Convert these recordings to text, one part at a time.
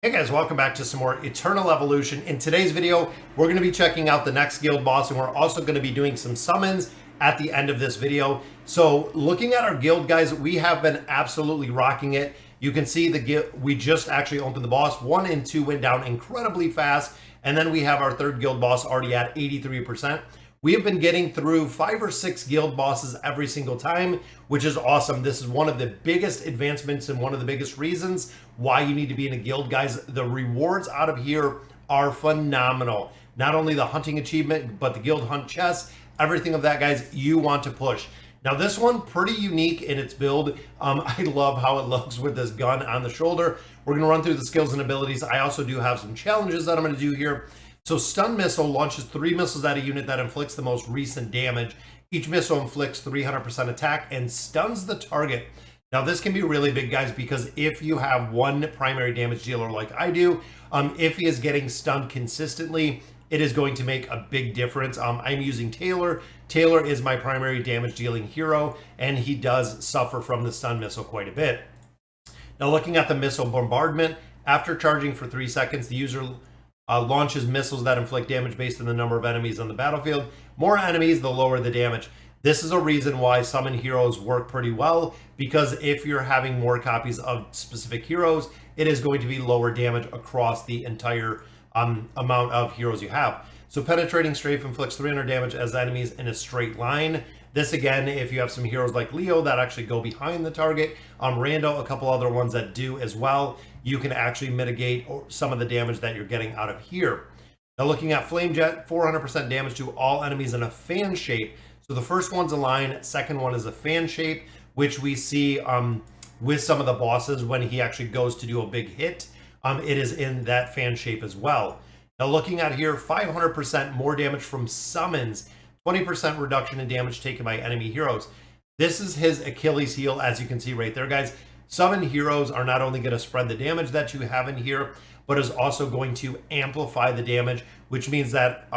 Hey guys, welcome back to some more Eternal Evolution. In today's video, we're going to be checking out the next guild boss, and we're also going to be doing some summons at the end of this video. So looking at our guild, guys, we have been absolutely rocking it. You can see the guild, we just actually opened the boss. 1 and 2 went down incredibly fast, and then we have our third guild boss already at 83%. We have been getting through 5 or 6 guild bosses every single time, which is awesome. This is one of the biggest advancements and one of the biggest reasons why you need to be in a guild, guys. The rewards out of here are phenomenal. Not only the hunting achievement, but the guild hunt chest, everything of that, guys, you want to push. Now this one, pretty unique in its build. I love how it looks with this gun on the shoulder. We're gonna run through the skills and abilities. I also do have some challenges that I'm gonna do here. So stun missile launches 3 missiles at a unit that inflicts the most recent damage. Each missile inflicts 300% attack and stuns the target. Now this can be really big, guys, because if you have one primary damage dealer like I do, if he is getting stunned consistently, it is going to make a big difference. I'm using Taylor. Taylor is my primary damage dealing hero, and he does suffer from the stun missile quite a bit. Now looking at the missile bombardment, after charging for 3 seconds, the user launches missiles that inflict damage based on the number of enemies on the battlefield. More enemies, the lower the damage. This is a reason why summon heroes work pretty well, because if you're having more copies of specific heroes, it is going to be lower damage across the entire amount of heroes you have. So penetrating strafe inflicts 300 damage as enemies in a straight line. This again, if you have some heroes like Leo that actually go behind the target, Rando, a couple other ones that do as well, you can actually mitigate some of the damage that you're getting out of here. Now looking at Flame Jet, 400% damage to all enemies in a fan shape. So the first one's a line, second one is a fan shape, which we see with some of the bosses when he actually goes to do a big hit. It is in that fan shape as well. Now looking at here, 500% more damage from summons, 20% reduction in damage taken by enemy heroes. This is his Achilles heel, as you can see right there, guys. Summon heroes are not only going to spread the damage that you have in here, but is also going to amplify the damage, which means that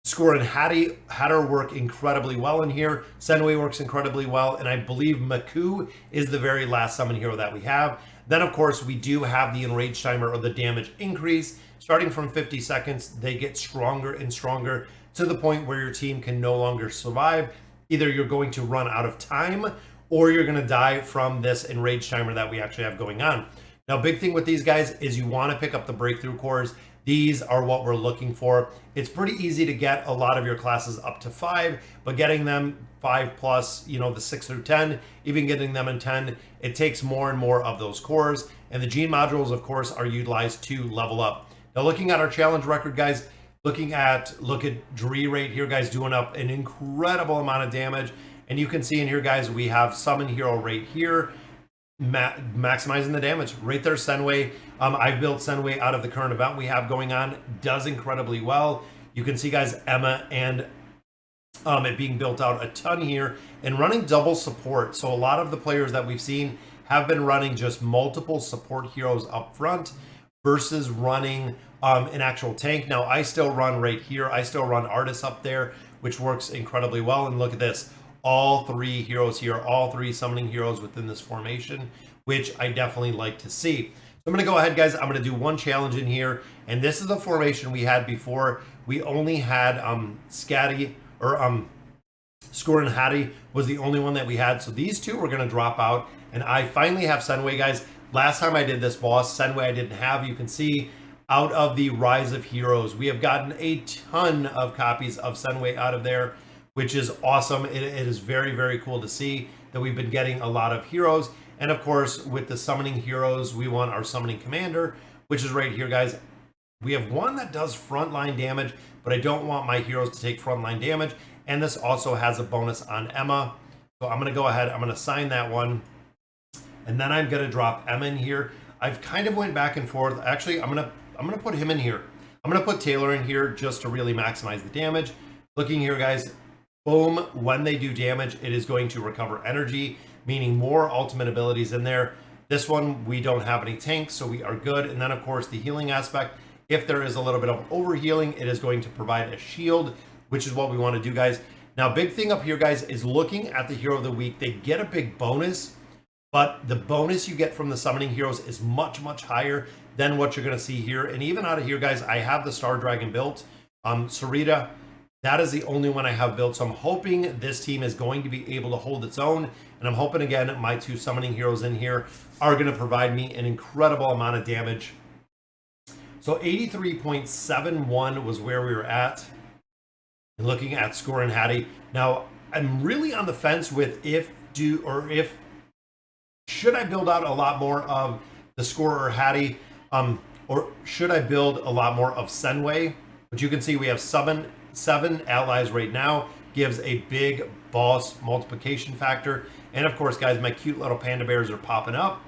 Score and Hatter work incredibly well in here. Senway works incredibly well, and I believe Maku is the very last summon hero that we have. Then, of course, we do have the enrage timer, or the damage increase. Starting from 50 seconds, they get stronger and stronger to the point where your team can no longer survive. Either you're going to run out of time, or you're going to die from this enrage timer that we actually have going on. Now, big thing with these guys is you want to pick up the breakthrough cores. These are what we're looking for. It's pretty easy to get a lot of your classes up to 5, but getting them 5 plus, you know, the 6 through 10, even getting them in 10, it takes more and more of those cores. And the gene modules, of course, are utilized to level up. Now, looking at our challenge record, guys, look at Dree right here, guys, doing up an incredible amount of damage. And you can see in here, guys, we have summon hero right here, maximizing the damage. Right there, Senway. I've built Senway out of the current event we have going on. Does incredibly well. You can see, guys, Emma and it being built out a ton here. And running double support. So a lot of the players that we've seen have been running just multiple support heroes up front versus running an actual tank. Now, I still run right here. I still run Artis up there, which works incredibly well. And look at this. All 3 heroes here, all 3 summoning heroes within this formation, which I definitely like to see. So I'm going to go ahead, guys. I'm going to do one challenge in here, and this is the formation we had before. We only had Scatty, or Score and Hattie was the only one that we had. So these 2 were going to drop out, and I finally have Senway, guys. Last time I did this boss, Senway I didn't have. You can see out of the Rise of Heroes, we have gotten a ton of copies of Senway out of there, which is awesome. It is very, very cool to see that we've been getting a lot of heroes. And of course, with the summoning heroes, we want our summoning commander, which is right here, guys. We have one that does frontline damage, but I don't want my heroes to take frontline damage. And this also has a bonus on Emma. So I'm gonna go ahead, I'm gonna assign that one. And then I'm gonna drop Emma in here. I've kind of went back and forth. Actually, I'm gonna put him in here. I'm gonna put Taylor in here just to really maximize the damage. Looking here, guys, boom, when they do damage, it is going to recover energy, meaning more ultimate abilities in there. This one, we don't have any tanks, so we are good. And then, of course, the healing aspect. If there is a little bit of overhealing, it is going to provide a shield, which is what we want to do, guys. Now, big thing up here, guys, is looking at the Hero of the Week. They get a big bonus, but the bonus you get from the summoning heroes is much, much higher than what you're going to see here. And even out of here, guys, I have the Star Dragon built. Sarita, that is the only one I have built. So I'm hoping this team is going to be able to hold its own. And I'm hoping, again, my two summoning heroes in here are going to provide me an incredible amount of damage. So 83.71 was where we were at. And looking at Score and Hattie. Now, I'm really on the fence with should I build out a lot more of the Score or Hattie, or should I build a lot more of Senway? But you can see we have seven allies right now, gives a big boss multiplication factor. And of course, guys, my cute little panda bears are popping up,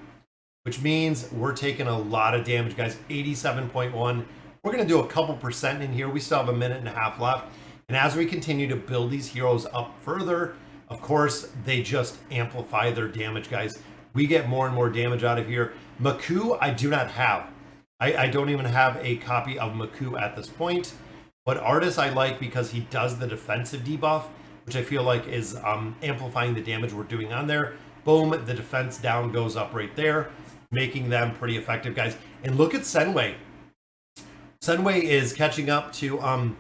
which means we're taking a lot of damage, guys. 87.1. We're going to do a couple percent in here. We still have a minute and a half left. And as we continue to build these heroes up further, of course, they just amplify their damage, guys. We get more and more damage out of here. Maku, I do not have. I don't even have a copy of Maku at this point. But Artis I like because he does the defensive debuff, which I feel like is amplifying the damage we're doing on there. Boom, the defense down goes up right there, making them pretty effective, guys. And look at Senway. Senway is catching up to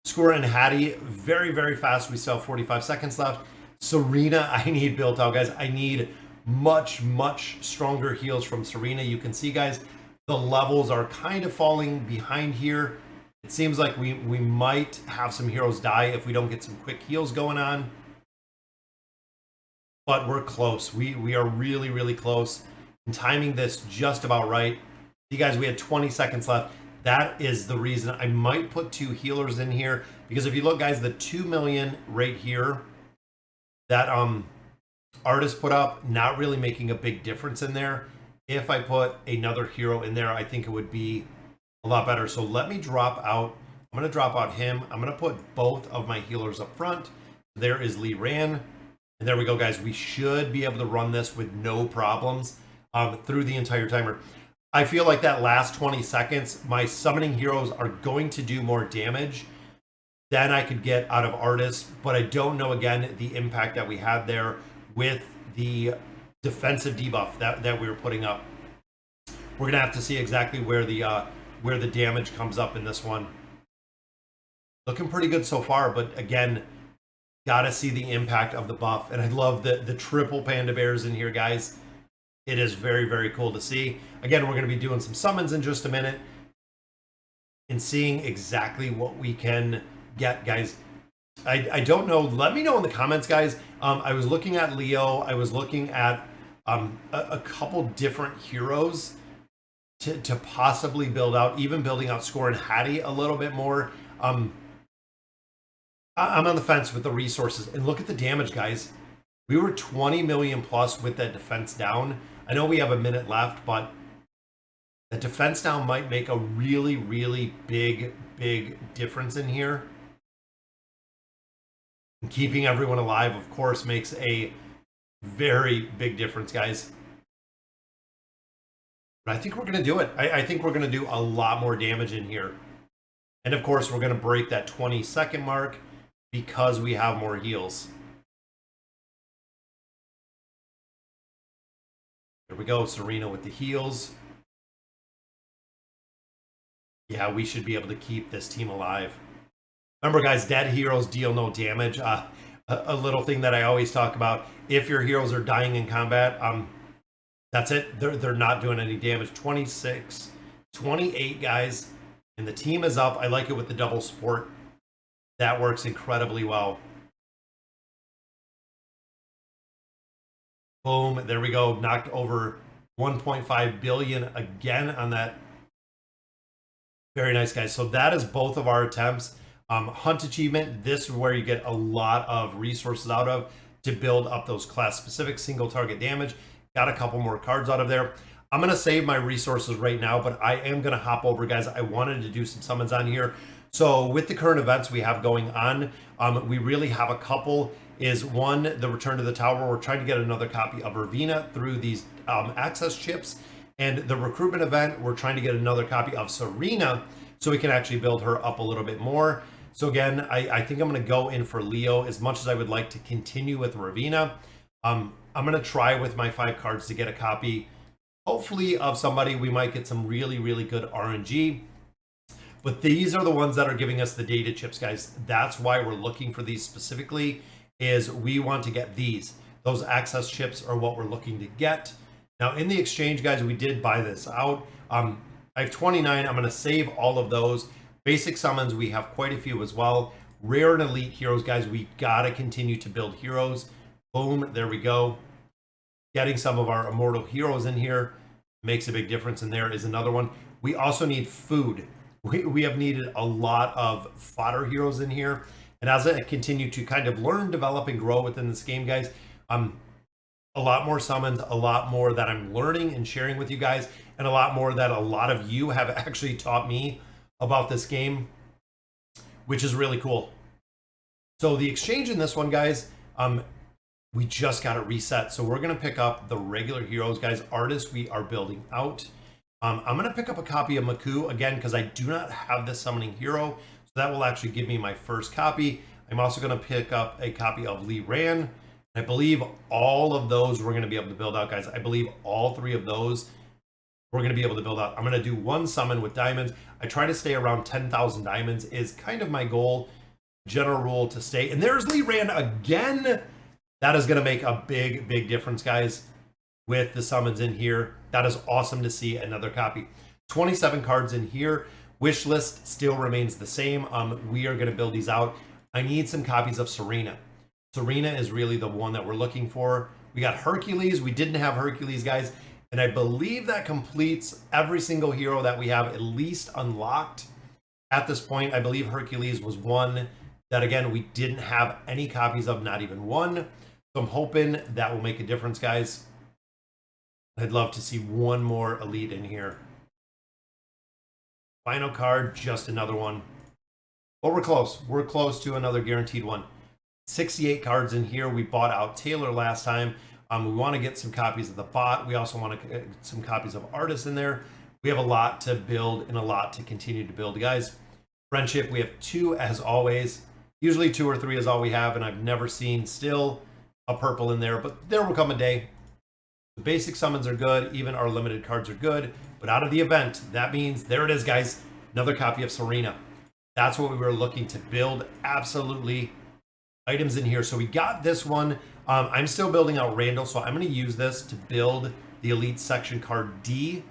Score and Hattie very, very fast. We still have 45 seconds left. Serena, I need built out, guys. I need much, much stronger heals from Serena. You can see, guys, the levels are kind of falling behind here. It seems like we might have some heroes die if we don't get some quick heals going on. But we're close. We are really, really close. And timing this just about right. See, guys, we had 20 seconds left. That is the reason I might put two healers in here. Because if you look, guys, the 2 million right here that Artist put up, not really making a big difference in there. If I put another hero in there, I think it would be a lot better. So let me drop out. I'm going to drop out him. I'm going to put both of my healers up front. There is Lee Ran. And there we go, guys. We should be able to run this with no problems through the entire timer. I feel like that last 20 seconds, my summoning heroes are going to do more damage than I could get out of Artis. But I don't know, again, the impact that we had there with the defensive debuff that we were putting up. We're going to have to see exactly where the damage comes up in this one. Looking pretty good so far, but again, gotta see the impact of the buff. And I love the triple panda bears in here, guys. It is very, very cool to see. Again, we're going to be doing some summons in just a minute and seeing exactly what we can get, guys. I don't know. Let me know in the comments, guys. I was looking at Leo. I was looking at a couple different heroes to possibly build out, even building out Score and Hattie a little bit more. I'm on the fence with the resources. And look at the damage, guys. We were 20 million plus with that defense down. I know we have a minute left, but the defense down might make a really, really big difference in here. And keeping everyone alive, of course, makes a very big difference, guys. But I think we're going to do it. I think we're going to do a lot more damage in here. And of course, we're going to break that 20-second mark because we have more heals. There we go, Serena with the heals. Yeah, we should be able to keep this team alive. Remember, guys, dead heroes deal no damage. A little thing that I always talk about, if your heroes are dying in combat, that's it. They're not doing any damage. 26, 28, guys. And the team is up. I like it with the double support. That works incredibly well. Boom, there we go. Knocked over 1.5 billion again on that. Very nice, guys. So that is both of our attempts. Hunt achievement, this is where you get a lot of resources out of to build up those class-specific single target damage. Got a couple more cards out of there. I'm going to save my resources right now, but I am going to hop over, guys. I wanted to do some summons on here. So with the current events we have going on, we really have a couple. Is one, the Return to the Tower. We're trying to get another copy of Ravina through these access chips. And the recruitment event, we're trying to get another copy of Serena so we can actually build her up a little bit more. So again, I think I'm going to go in for Leo as much as I would like to continue with Ravina. I'm going to try with my 5 cards to get a copy hopefully of somebody. We might get some really, really good RNG. But these are the ones that are giving us the data chips, guys. That's why we're looking for these specifically, is we want to get these. Those access chips are what we're looking to get. Now in the exchange, guys, we did buy this out. I have 29. I'm going to save all of those. Basic summons, we have quite a few as well. Rare and elite heroes, guys, we got to continue to build heroes. Boom, there we go. Getting some of our immortal heroes in here makes a big difference, and there is another one. We also need food. We have needed a lot of fodder heroes in here. And as I continue to kind of learn, develop, and grow within this game, guys, a lot more summons, a lot more that I'm learning and sharing with you guys, and a lot more that a lot of you have actually taught me about this game, which is really cool. So the exchange in this one, guys, we just got it reset. So we're going to pick up the regular heroes, guys. Artists, we are building out. I'm going to pick up a copy of Maku again, because I do not have this summoning hero. So that will actually give me my first copy. I'm also going to pick up a copy of Lee Ran. I believe all of those we're going to be able to build out, guys. I believe all 3 of those we're going to be able to build out. I'm going to do 1 summon with diamonds. I try to stay around 10,000 diamonds is kind of my goal, general rule to stay. And there's Lee Ran again. That is going to make a big, big difference, guys, with the summons in here. That is awesome to see another copy. 27 cards in here. Wish list still remains the same. We are going to build these out. I need some copies of Serena. Serena is really the one that we're looking for. We got Hercules. We didn't have Hercules, guys. And I believe that completes every single hero that we have at least unlocked at this point. I believe Hercules was one that, again, we didn't have any copies of, not even one. So I'm hoping that will make a difference, guys. I'd love to see one more elite in here. Final card, just another one. But we're close. We're close to another guaranteed one. 68 cards in here. We bought out Taylor last time. We want to get some copies of the bot. We also want to get some copies of artists in there. We have a lot to build and a lot to continue to build, guys. Friendship, we have 2 as always. Usually 2 or 3 is all we have, and I've never seen still a purple in there, but there will come a day. The basic summons are good. Even our limited cards are good. But out of the event, that means, there it is, guys. Another copy of Serena. That's what we were looking to build. Absolutely. Items in here. So we got this one. I'm still building out Randall, so I'm going to use this to build the Elite Section card D.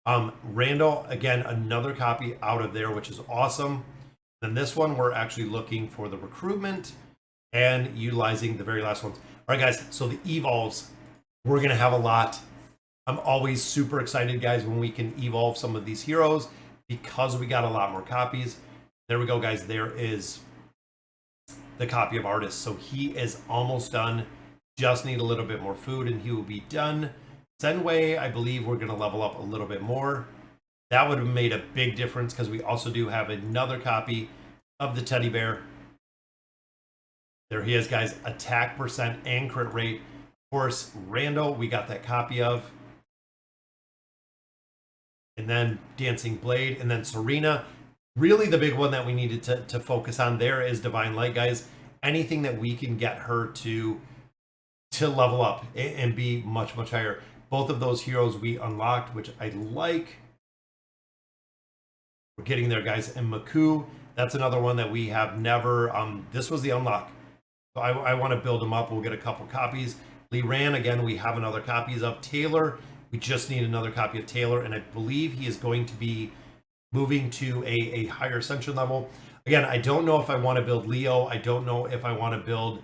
Randall, again, another copy out of there, which is awesome. Then this one, we're actually looking for the recruitment and utilizing the very last ones. All right, guys, so the evolves. We're going to have a lot. I'm always super excited, guys, when we can evolve some of these heroes because we got a lot more copies. There we go, guys. There is the copy of artist. So he is almost done. Just need a little bit more food and he will be done. Zenway, I believe we're going to level up a little bit more. That would have made a big difference because we also do have another copy of the teddy bear. There he is, guys. Attack percent and crit rate. Of course, Randall, we got that copy of. And then Dancing Blade. And then Serena. Really the big one that we needed to focus on there is Divine Light, guys. Anything that we can get her to level up and be much, much higher. Both of those heroes we unlocked, which I like. We're getting there, guys. And Maku, that's another one that we have never. This was the unlock. So I want to build them up. We'll get a couple copies. Lee Ran, again, we have another copies of. Taylor, we just need another copy of Taylor. And I believe he is going to be moving to a higher ascension level. Again, I don't know if I want to build Leo. I don't know if I want to build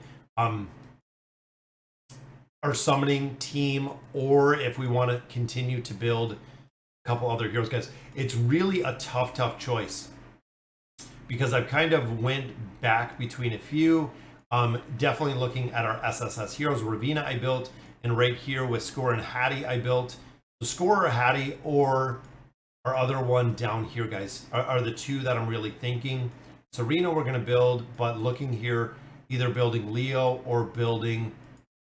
our summoning team, or if we want to continue to build a couple other heroes, guys. It's really a tough choice because I've kind of went back between a few. Definitely looking at our SSS heroes. Ravina I built, and right here with Score and Hattie I built. The Score or Hattie or our other one down here, guys, are the 2 that I'm really thinking. Serena we're going to build, but looking here, either building Leo or building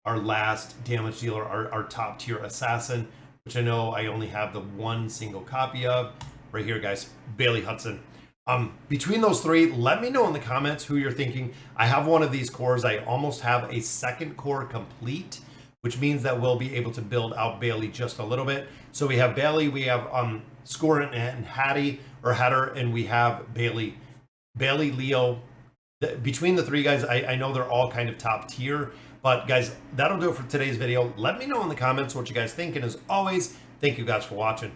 our last damage dealer, our top tier assassin, which I know I only have the 1 single copy of. Right here, guys, Bailey Hudson. Between those 3, let me know in the comments who you're thinking. I have one of these cores. I almost have a second core complete, which means that we'll be able to build out Bailey just a little bit. So we have Bailey, we have Scorer and Hattie or Hatter, and we have Bailey, Leo. Between the three guys, I know they're all kind of top tier. But guys, that'll do it for today's video. Let me know in the comments what you guys think. And as always, thank you guys for watching.